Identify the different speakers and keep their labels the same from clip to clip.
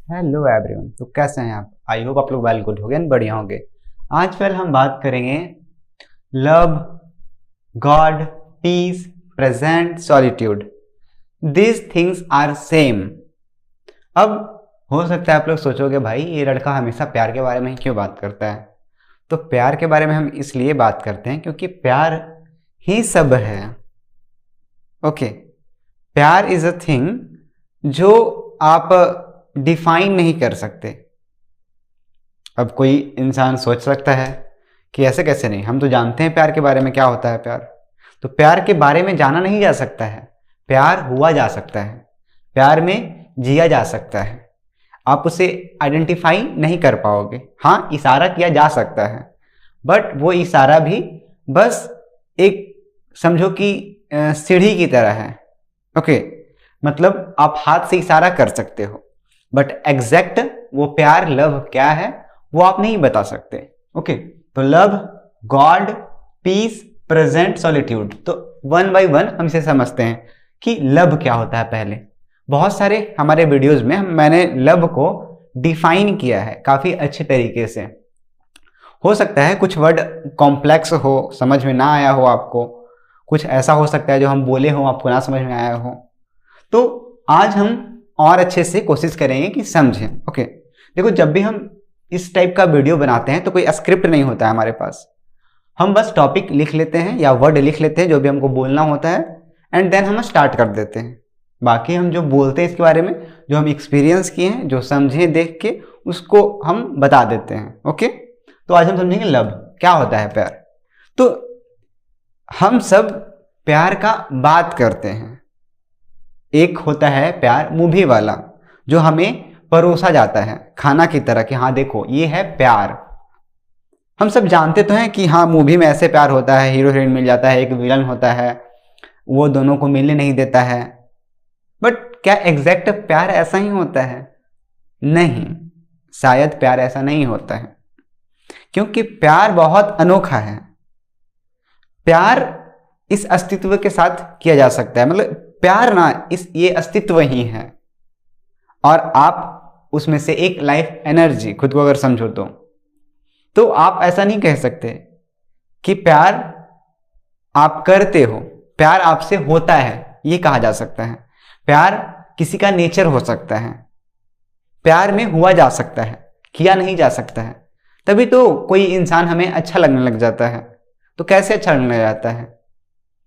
Speaker 1: Hello everyone. तो कैसे हैं आप? आई होप आप लोग वेल गुड होंगे एंड बढ़िया होंगे। आज फिर हम बात करेंगे love, God, peace, present, solitude. These things are same. अब हो सकता है आप लोग सोचोगे भाई ये लड़का हमेशा प्यार के बारे में ही क्यों बात करता है। तो प्यार के बारे में हम इसलिए बात करते हैं क्योंकि प्यार ही सब है। ओके, प्यार इज अ थिंग जो आप डिफाइन नहीं कर सकते। अब कोई इंसान सोच सकता है कि ऐसे कैसे नहीं, हम तो जानते हैं प्यार के बारे में क्या होता है प्यार। तो प्यार के बारे में जाना नहीं जा सकता है, प्यार हुआ जा सकता है, प्यार में जिया जा सकता है। आप उसे आइडेंटिफाई नहीं कर पाओगे। हाँ, इशारा किया जा सकता है, बट वो इशारा भी बस एक समझो कि सीढ़ी की तरह है। ओके, मतलब आप हाथ से इशारा कर सकते हो, बट एग्जैक्ट वो प्यार लव क्या है वो आप नहीं बता सकते। ओके, तो love, God, peace, present, solitude. तो वन बाय वन हम इसे समझते हैं कि लव क्या होता है। पहले बहुत सारे हमारे वीडियोस में मैंने लव को डिफाइन किया है काफी अच्छे तरीके से। हो सकता है कुछ वर्ड कॉम्प्लेक्स हो, समझ में ना आया हो आपको, कुछ ऐसा हो सकता है जो हम बोले हो आपको ना समझ में आया हो। तो आज हम और अच्छे से कोशिश करेंगे कि समझें। ओके, देखो जब भी हम इस टाइप का वीडियो बनाते हैं तो कोई स्क्रिप्ट नहीं होता है हमारे पास। हम बस टॉपिक लिख लेते हैं या वर्ड लिख लेते हैं जो भी हमको बोलना होता है, एंड देन हम स्टार्ट कर देते हैं। बाकी हम जो बोलते हैं इसके बारे में, जो हम एक्सपीरियंस किए हैं, जो समझे देख के, उसको हम बता देते हैं। ओके, तो आज हम समझेंगे लव क्या होता है, प्यार। तो हम सब प्यार का बात करते हैं। एक होता है प्यार मूवी वाला जो हमें परोसा जाता है खाना की तरह कि हाँ देखो ये है प्यार। हम सब जानते तो हैं कि हाँ मूवी में ऐसे प्यार होता है, हीरो हीरोइन मिल जाता है, एक विलन होता है, वो दोनों को मिलने नहीं देता है। बट क्या एग्जैक्ट प्यार ऐसा ही होता है? नहीं, शायद प्यार ऐसा नहीं होता है, क्योंकि प्यार बहुत अनोखा है। प्यार इस अस्तित्व के साथ किया जा सकता है, मतलब प्यार ना ये अस्तित्व ही है, और आप उसमें से एक लाइफ एनर्जी खुद को अगर समझो तो आप ऐसा नहीं कह सकते कि प्यार आप करते हो, प्यार आपसे होता है ये कहा जा सकता है। प्यार किसी का नेचर हो सकता है, प्यार में हुआ जा सकता है, किया नहीं जा सकता है। तभी तो कोई इंसान हमें अच्छा लगने लग जाता है। तो कैसे अच्छा लगने लग जाता है?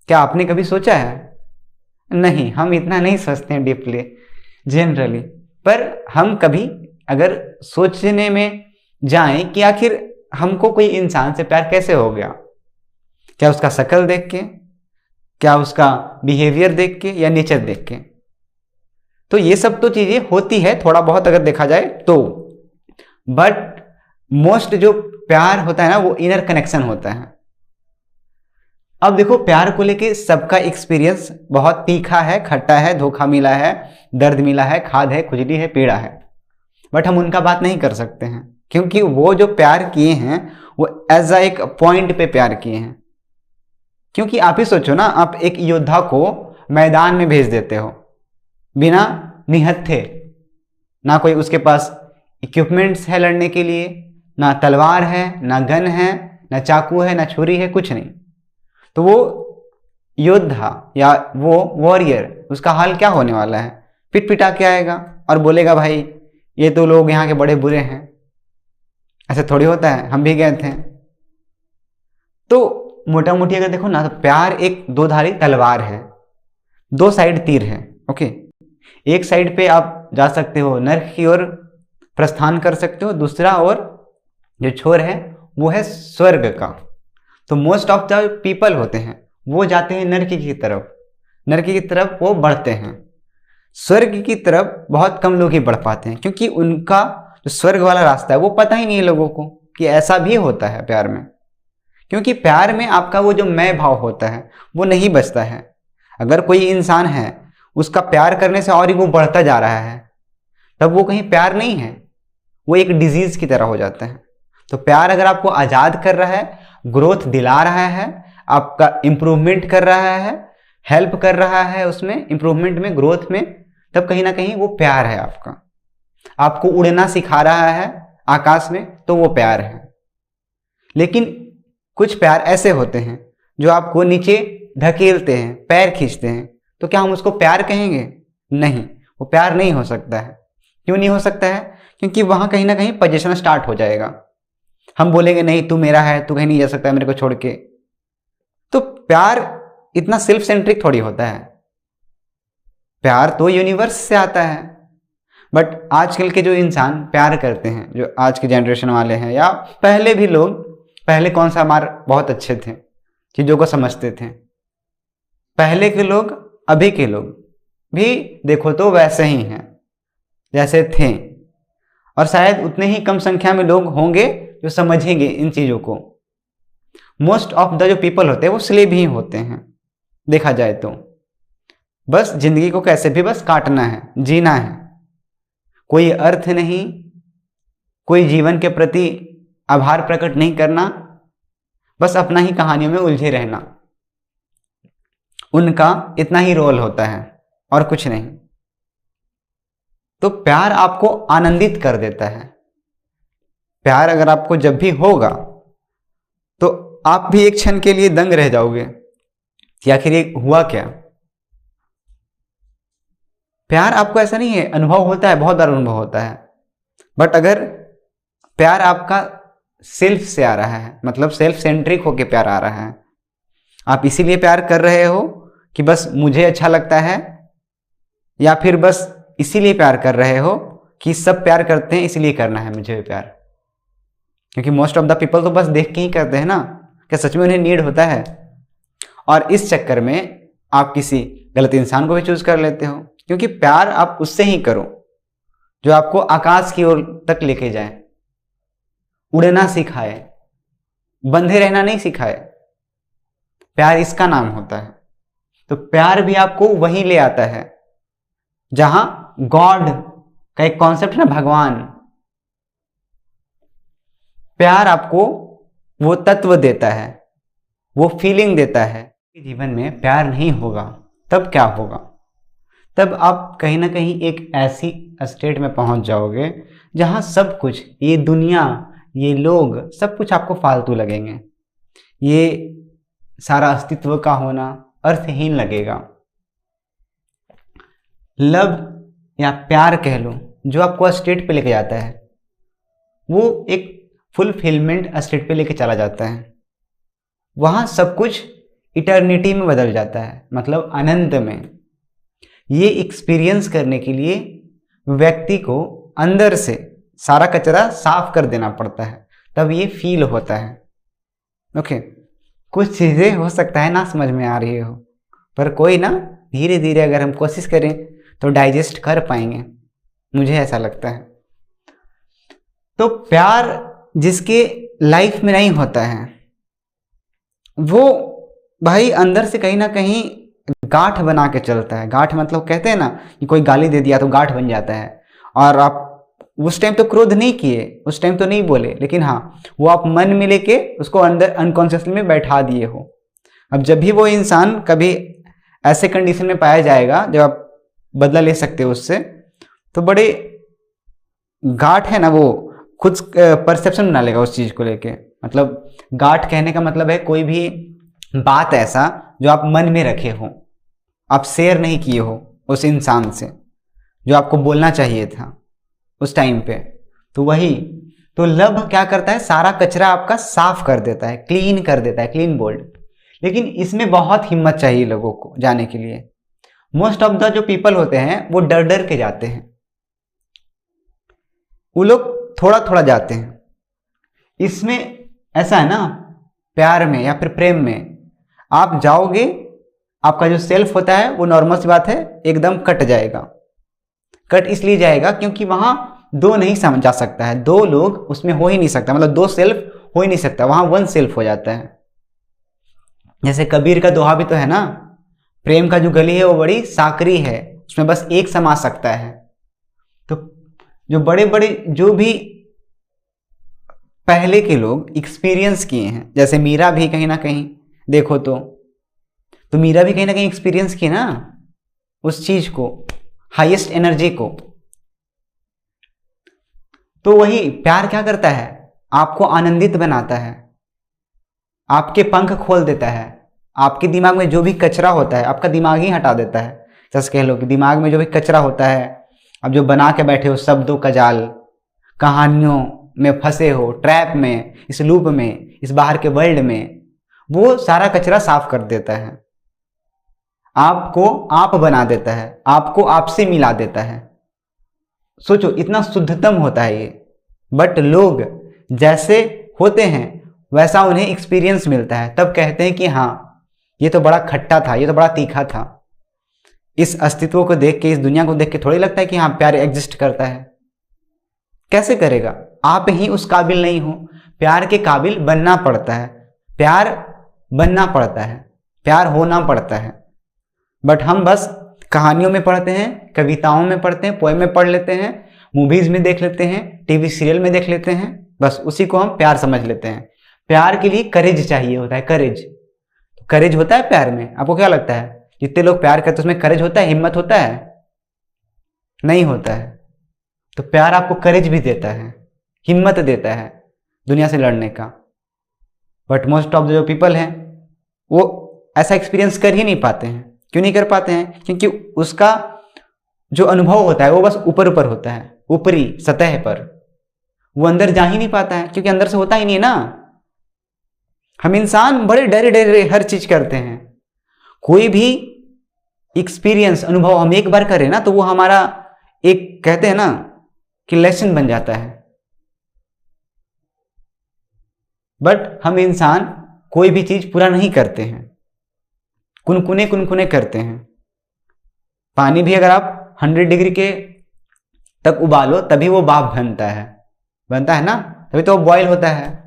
Speaker 1: क्या आपने कभी सोचा है? नहीं, हम इतना नहीं सोचते हैं डीपली जनरली। पर हम कभी अगर सोचने में जाएं कि आखिर हमको कोई इंसान से प्यार कैसे हो गया, क्या उसका शक्ल देख के, क्या उसका बिहेवियर देख के, या नेचर देख के? तो ये सब तो चीजें होती है थोड़ा बहुत अगर देखा जाए तो, बट मोस्ट जो प्यार होता है ना वो इनर कनेक्शन होता है। अब देखो प्यार को लेके सबका एक्सपीरियंस बहुत तीखा है, खट्टा है, धोखा मिला है, दर्द मिला है, खाद है, खुजली है, पीड़ा है। बट हम उनका बात नहीं कर सकते हैं क्योंकि वो जो प्यार किए हैं वो एज अ एक पॉइंट पे प्यार किए हैं। क्योंकि आप ही सोचो ना, आप एक योद्धा को मैदान में भेज देते हो बिना निहत्थे, ना कोई उसके पास इक्विपमेंट्स है लड़ने के लिए, ना तलवार है, ना गन है, ना चाकू है, ना छुरी है, कुछ नहीं। तो वो योद्धा या वो वॉरियर, उसका हाल क्या होने वाला है? पिट पिटा के आएगा और बोलेगा भाई ये तो लोग यहाँ के बड़े बुरे हैं। ऐसे थोड़ी होता है, हम भी गए थे। तो मोटा मोटी अगर देखो ना तो प्यार एक दो धारी तलवार है, दो साइड तीर है। ओके, एक साइड पे आप जा सकते हो, नर्क की ओर प्रस्थान कर सकते हो, दूसरा ओर जो छोर है वो है स्वर्ग का। तो मोस्ट ऑफ द पीपल होते हैं वो जाते हैं नर्क की तरफ, नर्क की तरफ वो बढ़ते हैं। स्वर्ग की तरफ बहुत कम लोग ही बढ़ पाते हैं क्योंकि उनका जो स्वर्ग वाला रास्ता है वो पता ही नहीं है लोगों को कि ऐसा भी होता है प्यार में। क्योंकि प्यार में आपका वो जो मैं भाव होता है वो नहीं बचता है। अगर कोई इंसान है उसका प्यार करने से और ही वो बढ़ता जा रहा है, तब वो कहीं प्यार नहीं है, वो एक डिजीज की तरह हो जाता है। तो प्यार अगर आपको आजाद कर रहा है, ग्रोथ दिला रहा है, आपका इंप्रूवमेंट कर रहा है, हेल्प कर रहा है उसमें इंप्रूवमेंट में, ग्रोथ में, तब कहीं ना कहीं वो प्यार है आपका। आपको उड़ना सिखा रहा है आकाश में, तो वो प्यार है। लेकिन कुछ प्यार ऐसे होते हैं जो आपको नीचे धकेलते हैं, पैर खींचते हैं, तो क्या हम उसको प्यार कहेंगे? नहीं, वो प्यार नहीं हो सकता है। क्यों नहीं हो सकता है? क्योंकि वहां कहीं ना कहीं पोजीशन स्टार्ट हो जाएगा। हम बोलेंगे नहीं तू मेरा है, तू कहीं नहीं जा सकता मेरे को छोड़ के। तो प्यार इतना सेल्फ सेंट्रिक थोड़ी होता है। प्यार तो यूनिवर्स से आता है। बट आजकल के जो इंसान प्यार करते हैं, जो आज के जनरेशन वाले हैं, या पहले भी लोग, पहले कौन सा हमारे बहुत अच्छे थे, चीजों को समझते थे। पहले के लोग अभी के लोग भी देखो तो वैसे ही हैं जैसे थे, और शायद उतने ही कम संख्या में लोग होंगे जो समझेंगे इन चीजों को। मोस्ट ऑफ द जो पीपल होते हैं वो स्लेव ही होते हैं देखा जाए तो। बस जिंदगी को कैसे भी बस काटना है, जीना है, कोई अर्थ नहीं, कोई जीवन के प्रति आभार प्रकट नहीं करना, बस अपना ही कहानियों में उलझे रहना। उनका इतना ही रोल होता है और कुछ नहीं। तो प्यार आपको आनंदित कर देता है। प्यार अगर आपको जब भी होगा तो आप भी एक क्षण के लिए दंग रह जाओगे कि आखिर ये हुआ क्या। प्यार आपको ऐसा नहीं है, अनुभव होता है, बहुत बार अनुभव होता है। बट अगर प्यार आपका सेल्फ से आ रहा है, मतलब सेल्फ सेंट्रिक होके प्यार आ रहा है, आप इसीलिए प्यार कर रहे हो कि बस मुझे अच्छा लगता है, या फिर बस इसीलिए प्यार कर रहे हो कि सब प्यार करते हैं इसलिए करना है मुझे भी प्यार। क्योंकि मोस्ट ऑफ द पीपल तो बस देख के ही करते हैं ना, क्या सच में उन्हें नीड होता है। और इस चक्कर में आप किसी गलत इंसान को भी चूज कर लेते हो। क्योंकि प्यार आप उससे ही करो जो आपको आकाश की ओर तक लेके जाए, उड़ना सिखाए, बंधे रहना नहीं सिखाए। प्यार इसका नाम होता है। तो प्यार भी आपको वहीं ले आता है जहां गॉड का एक कॉन्सेप्ट है ना, भगवान। प्यार आपको वो तत्व देता है, वो फीलिंग देता है। जीवन में प्यार नहीं होगा तब क्या होगा? तब आप कहीं ना कहीं एक ऐसी स्टेट में पहुंच जाओगे जहां सब कुछ, ये दुनिया, ये लोग, सब कुछ आपको फालतू लगेंगे। ये सारा अस्तित्व का होना अर्थहीन लगेगा। लव या प्यार कह लो, जो आपको स्टेट पे लेके जाता है, वो एक फुलफिलमेंट स्टेट पे लेके चला जाता है। वहां सब कुछ इटर्निटी में बदल जाता है, मतलब अनंत में। ये एक्सपीरियंस करने के लिए व्यक्ति को अंदर से सारा कचरा साफ कर देना पड़ता है, तब ये फील होता है। ओके, कुछ चीजें हो सकता है ना समझ में आ रही हो, पर कोई ना, धीरे धीरे अगर हम कोशिश करें तो डाइजेस्ट कर पाएंगे, मुझे ऐसा लगता है। तो प्यार जिसके लाइफ में नहीं होता है, वो भाई अंदर से कहीं ना कहीं गांठ बना के चलता है। गांठ मतलब कहते हैं ना कि कोई गाली दे दिया तो गांठ बन जाता है। और आप उस टाइम तो क्रोध नहीं किए, उस टाइम तो नहीं बोले, लेकिन हाँ, वो आप मन में लेके उसको अंदर अनकॉन्शियसली में बैठा दिए हो। अब जब भी वो इंसान कभी ऐसे कंडीशन में पाया जाएगा जब आप बदला ले सकते हो उससे, तो बड़े गांठ है ना, वो खुद परसेप्शन बना लेगा उस चीज को लेके। मतलब गांठ कहने का मतलब है कोई भी बात ऐसा जो आप मन में रखे हो, आप शेयर नहीं किए हो उस इंसान से, जो आपको बोलना चाहिए था उस टाइम पे। तो वही तो लव क्या करता है, सारा कचरा आपका साफ कर देता है, क्लीन कर देता है, क्लीन बोल्ड। लेकिन इसमें बहुत हिम्मत चाहिए लोगों को जाने के लिए। मोस्ट ऑफ द जो पीपल होते हैं वो डर डर के जाते हैं, वो लोग थोड़ा थोड़ा जाते हैं। इसमें ऐसा है ना, प्यार में या फिर प्रेम में आप जाओगे, आपका जो सेल्फ होता है वो नॉर्मल सी बात है एकदम कट जाएगा। कट इसलिए जाएगा क्योंकि वहां दो नहीं समझ जा सकता है, दो लोग उसमें हो ही नहीं सकता, मतलब दो सेल्फ हो ही नहीं सकता, वहां वन सेल्फ हो जाता है। जैसे कबीर का दोहा भी तो है ना, प्रेम का जो गली है वो बड़ी साकरी है, उसमें बस एक समा सकता है। तो जो बड़े बड़े जो भी पहले के लोग एक्सपीरियंस किए हैं, जैसे मीरा भी कहीं ना कहीं देखो तो मीरा भी कहीं ना कहीं एक्सपीरियंस की ना उस चीज को, हाईएस्ट एनर्जी को। तो वही प्यार क्या करता है, आपको आनंदित बनाता है, आपके पंख खोल देता है, आपके दिमाग में जो भी कचरा होता है आपका दिमाग ही हटा देता है। जैसे कह लो कि दिमाग में जो भी कचरा होता है, आप जो बना के बैठे हो शब्दों का जाल, कहानियों में फंसे हो, ट्रैप में, इस लूप में, इस बाहर के वर्ल्ड में, वो सारा कचरा साफ कर देता है, आपको आप बना देता है, आपको आपसे मिला देता है। सोचो इतना शुद्धतम होता है ये। बट लोग जैसे होते हैं वैसा उन्हें एक्सपीरियंस मिलता है, तब कहते हैं कि हाँ ये तो बड़ा खट्टा था, ये तो बड़ा तीखा था। इस अस्तित्व को देख के, इस दुनिया को देख के थोड़ी लगता है कि हाँ प्यार एग्जिस्ट करता है। कैसे करेगा, आप ही उस काबिल नहीं हो। प्यार के काबिल बनना पड़ता है, प्यार बनना पड़ता है, प्यार होना पड़ता है। बट हम बस कहानियों में पढ़ते हैं, कविताओं में पढ़ते हैं, पोएम में पढ़ लेते हैं, मूवीज में देख लेते हैं, टीवी सीरियल में देख लेते हैं, बस उसी को हम प्यार समझ लेते हैं। प्यार के लिए करेज चाहिए होता है, करेज। करेज होता है प्यार में? आपको क्या लगता है जितने लोग प्यार करते हैं उसमें करेज होता है, हिम्मत होता है? नहीं होता है। तो प्यार आपको करेज भी देता है, हिम्मत देता है दुनिया से लड़ने का। बट मोस्ट ऑफ द जो पीपल हैं वो ऐसा एक्सपीरियंस कर ही नहीं पाते हैं। क्यों नहीं कर पाते हैं? क्योंकि उसका जो अनुभव होता है वो बस ऊपर ऊपर होता है, ऊपरी सतह पर। वो अंदर जा ही नहीं पाता है क्योंकि अंदर से होता ही नहीं है ना। हम इंसान बड़े डरे डरे हर चीज करते हैं। कोई भी एक्सपीरियंस, अनुभव हम एक बार करें ना तो वो हमारा एक, कहते हैं ना कि लेसन बन जाता है। बट हम इंसान कोई भी चीज पूरा नहीं करते हैं, कुनकुने कुनकुने करते हैं। पानी भी अगर आप 100 डिग्री के तक उबालो तभी वो भाप बनता है ना, तभी तो वो बॉयल होता है।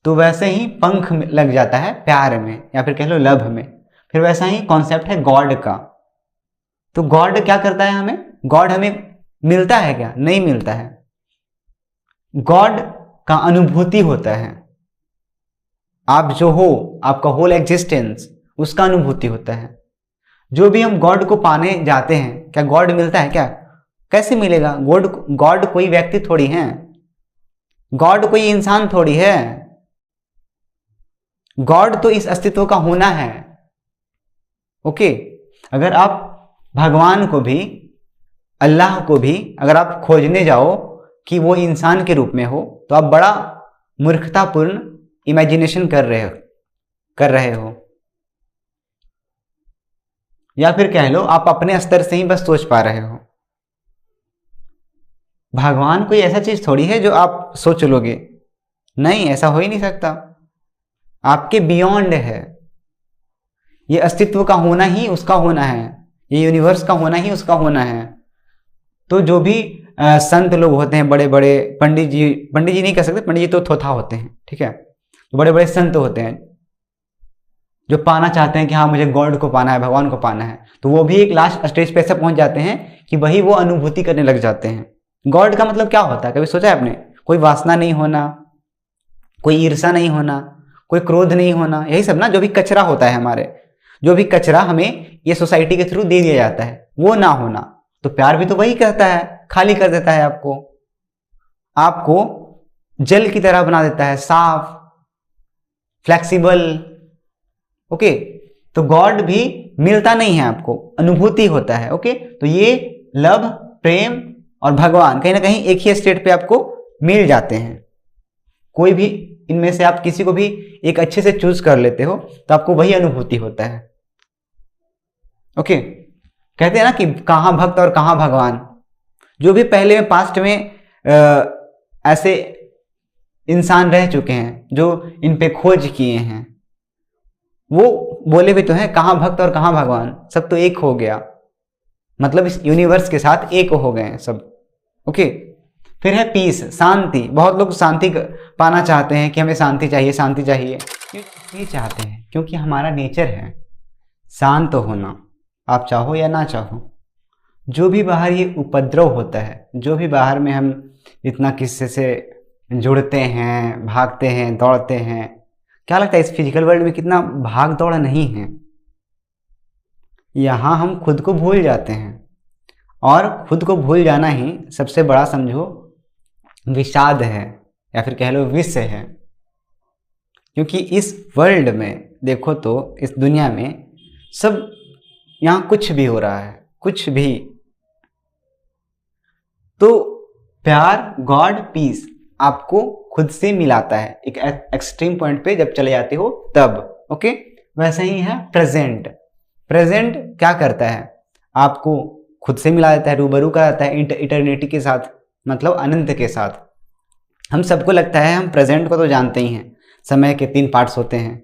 Speaker 1: तो वैसे ही पंख लग जाता है प्यार में, या फिर कह लो लव में। फिर वैसा ही कॉन्सेप्ट है गॉड का। तो गॉड क्या करता है हमें? गॉड हमें मिलता है क्या? नहीं मिलता है। गॉड का अनुभूति होता है। आप जो हो, आपका होल एग्जिस्टेंस, उसका अनुभूति होता है। जो भी हम गॉड को पाने जाते हैं, क्या गॉड मिलता है क्या? कैसे मिलेगा? गॉड कोई व्यक्ति थोड़ी है, गॉड कोई इंसान थोड़ी है। गॉड तो इस अस्तित्व का होना है। ओके, अगर आप भगवान को भी, अल्लाह को भी अगर आप खोजने जाओ कि वो इंसान के रूप में हो, तो आप बड़ा मूर्खतापूर्ण इमेजिनेशन कर रहे हो, या फिर कह लो आप अपने स्तर से ही बस सोच पा रहे हो। भगवान कोई ऐसा चीज थोड़ी है जो आप सोच लोगे। नहीं, ऐसा हो ही नहीं सकता। आपके बियॉन्ड है। ये अस्तित्व का होना ही उसका होना है, ये यूनिवर्स का होना ही उसका होना है। तो जो भी संत लोग होते हैं, बड़े बड़े पंडित जी नहीं कह सकते, पंडित जी तो थोथा होते हैं, ठीक है। तो बड़े बड़े संत होते हैं जो पाना चाहते हैं कि हाँ मुझे गॉड को पाना है, भगवान को पाना है, तो वो भी एक लास्ट स्टेज पे ऐसा पहुंच जाते हैं कि वही वो अनुभूति करने लग जाते हैं। गॉड का मतलब क्या होता है? कभी सोचा है आपने? कोई वासना नहीं होना, कोई ईर्षा नहीं होना, कोई क्रोध नहीं होना, यही सब ना। जो भी कचरा होता है हमारे, जो भी कचरा हमें ये सोसाइटी के थ्रू दे दिया जाता है, वो ना होना। तो प्यार भी तो वही करता है, खाली कर देता है आपको जल की तरह बना देता है, साफ, फ्लेक्सिबल। ओके, तो गॉड भी मिलता नहीं है आपको, अनुभूति होता है। ओके, तो ये लव, प्रेम और भगवान कहीं ना कहीं एक ही स्टेट पे आपको मिल जाते हैं। कोई भी इनमें से आप किसी को भी एक अच्छे से चूज कर लेते हो तो आपको वही अनुभूति होता है। ओके, कहते हैं ना कि कहाँ भक्त और कहाँ भगवान। जो भी पहले में पास्ट में ऐसे इंसान रह चुके हैं जो इन पे खोज किए हैं, वो बोले भी तो हैं कहाँ भक्त और कहाँ भगवान, सब तो एक हो गया। मतलब इस यूनिवर्स के साथ एक हो गए हैं सब। ओके, फिर है पीस, शांति। बहुत लोग शांति पाना चाहते हैं कि हमें शांति चाहिए, शांति चाहिए। क्यों ये चाहते हैं? क्योंकि हमारा नेचर है शांत होना, आप चाहो या ना चाहो। जो भी बाहर ये उपद्रव होता है, जो भी बाहर में हम इतना किसी से जुड़ते हैं, भागते हैं, दौड़ते हैं, क्या लगता है इस फिजिकल वर्ल्ड में कितना भाग दौड़ नहीं है? यहाँ हम खुद को भूल जाते हैं और खुद को भूल जाना ही सबसे बड़ा समझो विषाद है, या फिर कह लो विष है। क्योंकि इस वर्ल्ड में देखो तो, इस दुनिया में सब, यहाँ कुछ भी हो रहा है, कुछ भी, तो प्यार, गॉड, पीस आपको खुद से मिलाता है एक एक्सट्रीम पॉइंट पे जब चले जाते हो तब। ओके, वैसे ही है प्रेजेंट। प्रेजेंट क्या करता है, आपको खुद से मिला देता है, रूबरू कराता है इटर्निटी के साथ, मतलब अनंत के साथ। हम सबको लगता है, हम प्रेजेंट को तो जानते ही हैं, समय के 3 पार्ट्स होते हैं,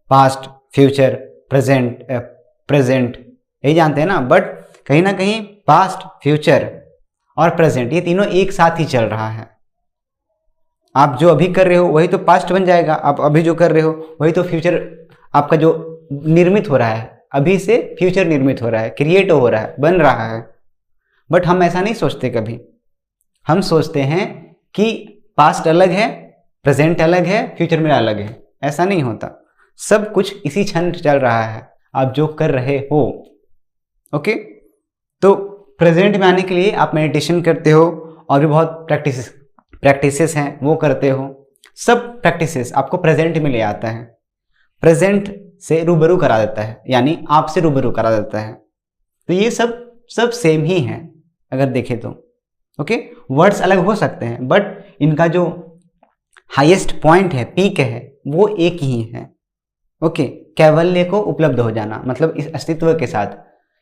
Speaker 1: पास्ट, फ्यूचर, प्रेजेंट, यही जानते हैं ना। बट कहीं ना कहीं पास्ट, फ्यूचर और प्रेजेंट ये तीनों एक साथ ही चल रहा है। आप जो अभी कर रहे हो वही तो पास्ट बन जाएगा, आप अभी जो कर रहे हो वही तो फ्यूचर आपका जो निर्मित हो रहा है, अभी से फ्यूचर निर्मित हो रहा है, क्रिएट हो रहा है, बन रहा है। बट हम ऐसा नहीं सोचते कभी। हम सोचते हैं कि पास्ट अलग है, प्रेजेंट अलग है, फ्यूचर मेरा अलग है। ऐसा नहीं होता, सब कुछ इसी क्षण चल रहा है, आप जो कर रहे हो। ओके, तो प्रेजेंट में आने के लिए आप मेडिटेशन करते हो और भी बहुत प्रैक्टिसेस हैं वो करते हो। सब प्रैक्टिसेस आपको प्रेजेंट में ले आता है, प्रेजेंट से रूबरू करा देता है, यानी आपसे रूबरू करा देता है। तो ये सब सेम ही है अगर देखें तो। ओके, वर्ड्स अलग हो सकते हैं बट इनका जो हाईएस्ट पॉइंट है, पीक है, वो एक ही है। ओके, कैवल्य को उपलब्ध हो जाना, मतलब इस अस्तित्व के साथ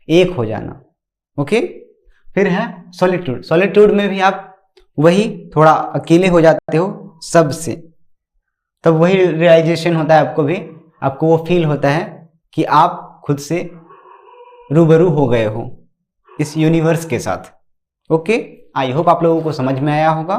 Speaker 1: एक हो जाना। ओके, फिर है सॉलिट्यूड। सॉलिट्यूड में भी आप वही थोड़ा अकेले हो जाते हो सबसे, तब वही रियलाइजेशन होता है आपको भी, आपको वो फील होता है कि आप खुद से रूबरू हो गए हो इस यूनिवर्स के साथ। ओके, आई होप आप लोगों को समझ में आया होगा।